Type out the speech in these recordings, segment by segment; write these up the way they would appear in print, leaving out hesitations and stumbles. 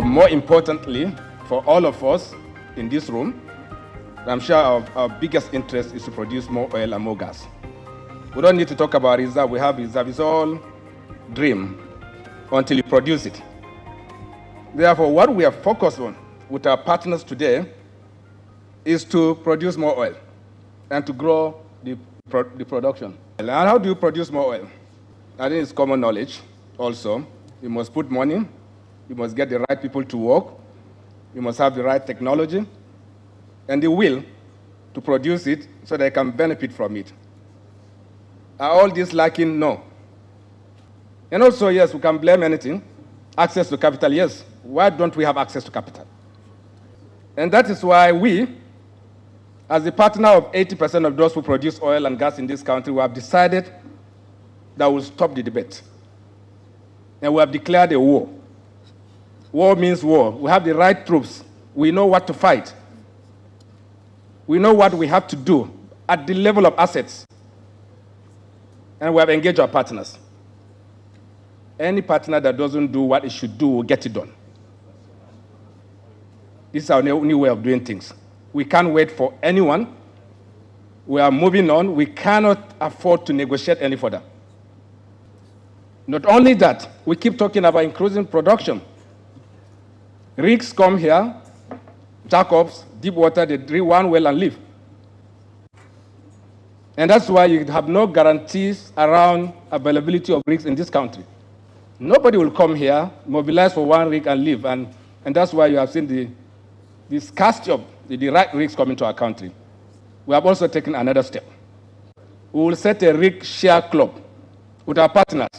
more importantly, for all of us in this room, I'm sure our biggest interest is to produce more oil and more gas. We don't need to talk about reserve. We have reserve. It's all dream until you produce it. Therefore, what we are focused on with our partners today is to produce more oil and to grow the production. And how do you produce more oil? I think it's common knowledge also. You must put money. You must get the right people to work. You must have the right technology and the will to produce it so they can benefit from it. Are all these lacking? No. And also, yes, we can blame anything. Access to capital, yes. Why don't we have access to capital? And that is why we, as the partner of 80% of those who produce oil and gas in this country, we have decided that we'll stop the debate. And we have declared a war. War means war. We have the right troops. We know what to fight. We know what we have to do at the level of assets. And we have engaged our partners. Any partner that doesn't do what it should do will get it done. This is our new way of doing things. We can't wait for anyone. We are moving on. We cannot afford to negotiate any further. Not only that, we keep talking about increasing production. Rigs come here, jackups, deep water, they drill one well and leave. And that's why you have no guarantees around availability of rigs in this country. Nobody will come here, mobilize for one rig and leave. And that's why you have seen the scarcity of the right rigs coming to our country. We have also taken another step. We will set a rig share club with our partners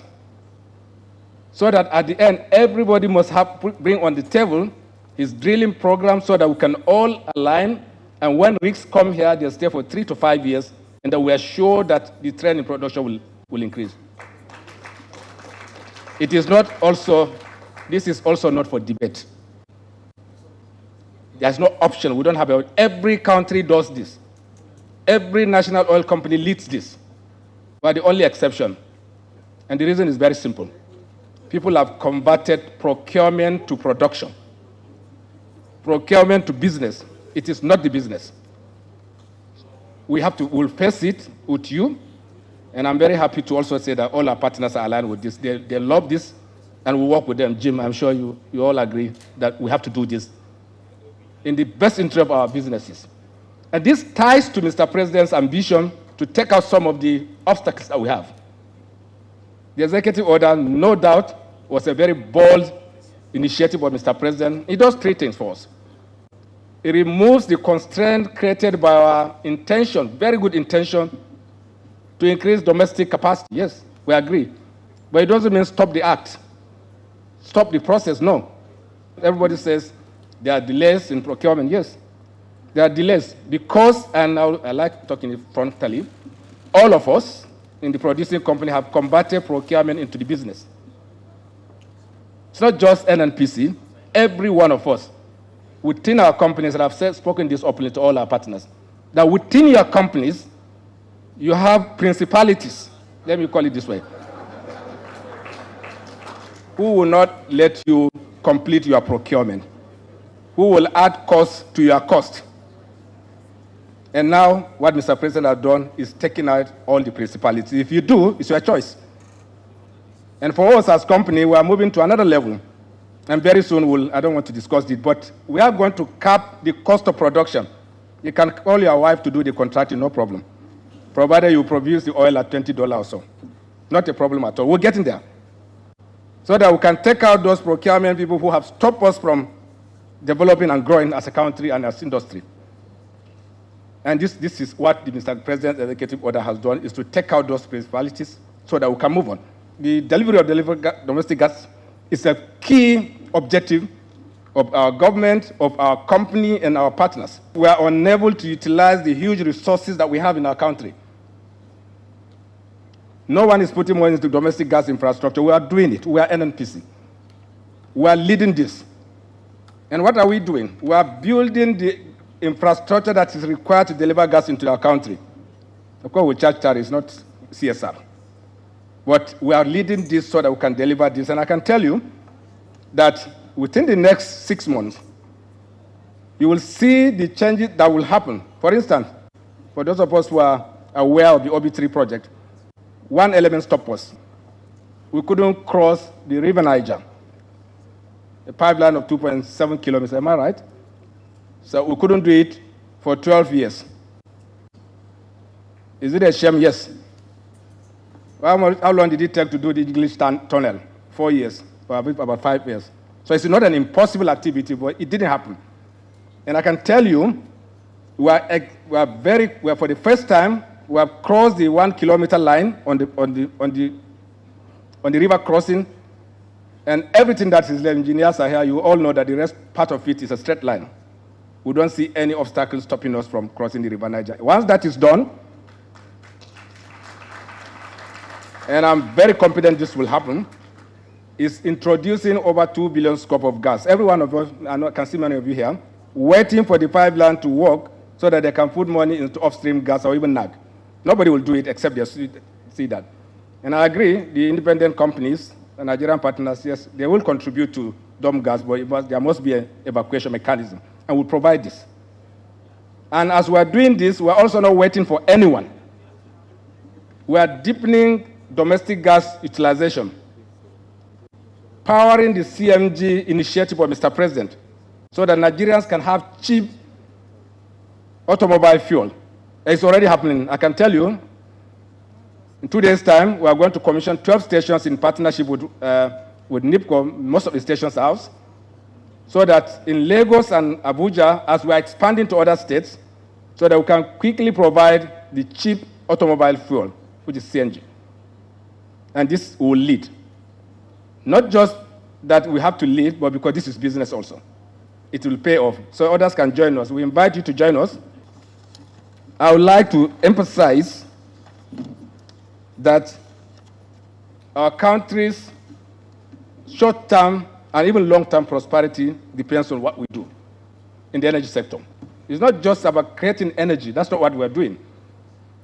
so that at the end, everybody must bring on the table his drilling program so that we can all align. And when rigs come here, they'll stay for 3 to 5 years, and that we are sure that the trend in production will increase. It is not also, this is also not for debate. There's no option. We don't have every country does this. Every national oil company leads this. But the only exception, and the reason is very simple. People have converted procurement to production. Procurement to business. It is not the business. We'll face it with you, and I'm very happy to also say that all our partners are aligned with this. They love this, and we work with them. Jim, I'm sure you all agree that we have to do this in the best interest of our businesses. And this ties to Mr. President's ambition to take out some of the obstacles that we have. The executive order, no doubt, was a very bold initiative by Mr. President. It does 3 things for us. It removes the constraint created by our intention, very good intention, to increase domestic capacity. Yes, we agree. But it doesn't mean stop the act, stop the process, no. Everybody says there are delays in procurement. Yes, there are delays because, and I like talking frontally, all of us in the producing company have converted procurement into the business. It's not just NNPC, every one of us within our companies, and I've spoken this openly to all our partners, that within your companies, you have principalities, let me call it this way, who will not let you complete your procurement, who will add cost to your cost. And now, what Mr. President has done is taking out all the principalities. If you do, it's your choice. And for us as a company, we are moving to another level. And very soon, I don't want to discuss it, but we are going to cap the cost of production. You can call your wife to do the contracting, no problem, provided you produce the oil at $20 or so. Not a problem at all. We're getting there. So that we can take out those procurement people who have stopped us from developing and growing as a country and as industry. And this is what the Mr. President's executive order has done, is to take out those principalities so that we can move on. The delivery of domestic gas is a key objective of our government, of our company, and our partners. We are unable to utilize the huge resources that we have in our country. No one is putting money into domestic gas infrastructure. We are doing it. We are NNPC. We are leading this. And what are we doing? We are building the infrastructure that is required to deliver gas into our country. Of course, we charge tariffs, not CSR. But we are leading this so that we can deliver this. And I can tell you that within the next 6 months, you will see the changes that will happen. For instance, for those of us who are aware of the OB3 project, one element stopped us. We couldn't cross the River Niger, a pipeline of 2.7 kilometers, am I right? So we couldn't do it for 12 years. Is it a shame? Yes. How long did it take to do the English tunnel? 4 years, or about 5 years. So it's not an impossible activity, but it didn't happen. And I can tell you, we are for the first time, we have crossed the 1 kilometer line on the river crossing, and everything that is the engineers are here, you all know that the rest part of it is a straight line. We don't see any obstacles stopping us from crossing the River Niger. Once that is done, and I'm very confident this will happen, is introducing over 2 billion scoop of gas. Every one of us, I can see many of you here, waiting for the pipeline to work so that they can put money into upstream gas or even NOG. Nobody will do it except they see that. And I agree, the independent companies, the Nigerian partners, yes, they will contribute to dump gas, but there must be an evacuation mechanism, and we'll provide this. And as we're doing this, we're also not waiting for anyone. We are deepening domestic gas utilization, powering the CMG initiative of Mr. President so that Nigerians can have cheap automobile fuel. It's already happening. I can tell you, in 2 days' time, we are going to commission 12 stations in partnership with NIPCO, most of the stations house, so that in Lagos and Abuja, as we are expanding to other states, so that we can quickly provide the cheap automobile fuel, which is CNG. And this will lead. Not just that we have to lead, but because this is business also. It will pay off. So others can join us. We invite you to join us. I would like to emphasize that our country's short-term and even long-term prosperity depends on what we do in the energy sector. It's not just about creating energy. That's not what we're doing.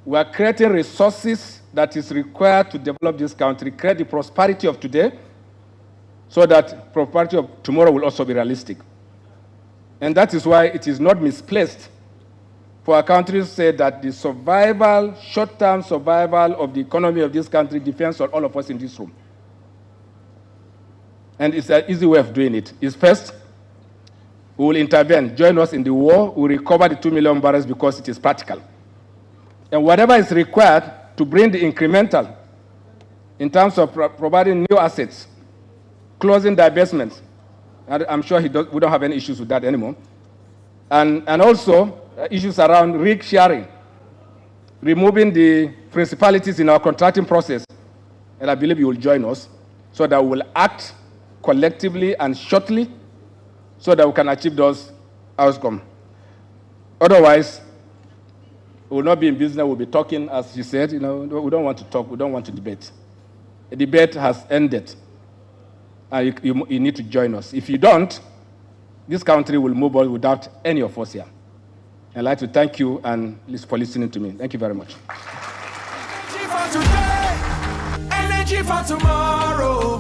We are creating resources that is required to develop this country, create the prosperity of today, so that prosperity of tomorrow will also be realistic. And that is why it is not misplaced for our country to say that the survival, short-term survival of the economy of this country depends on all of us in this room. And it's an easy way of doing it. Is first, we will intervene, join us in the war, we will recover the 2 million barrels because it is practical. And whatever is required to bring the incremental in terms of providing new assets, closing divestments, I'm sure we don't have any issues with that anymore, and also issues around rig sharing, removing the principalities in our contracting process, and I believe you will join us so that we will act collectively and shortly so that we can achieve those outcomes. Otherwise, we will not be in business, we'll be talking, as you said, we don't want to talk, we don't want to debate. The debate has ended, and you need to join us. If you don't, this country will move on without any of us here. I'd like to thank you and for listening to me. Thank you very much. Energy for today, energy for tomorrow.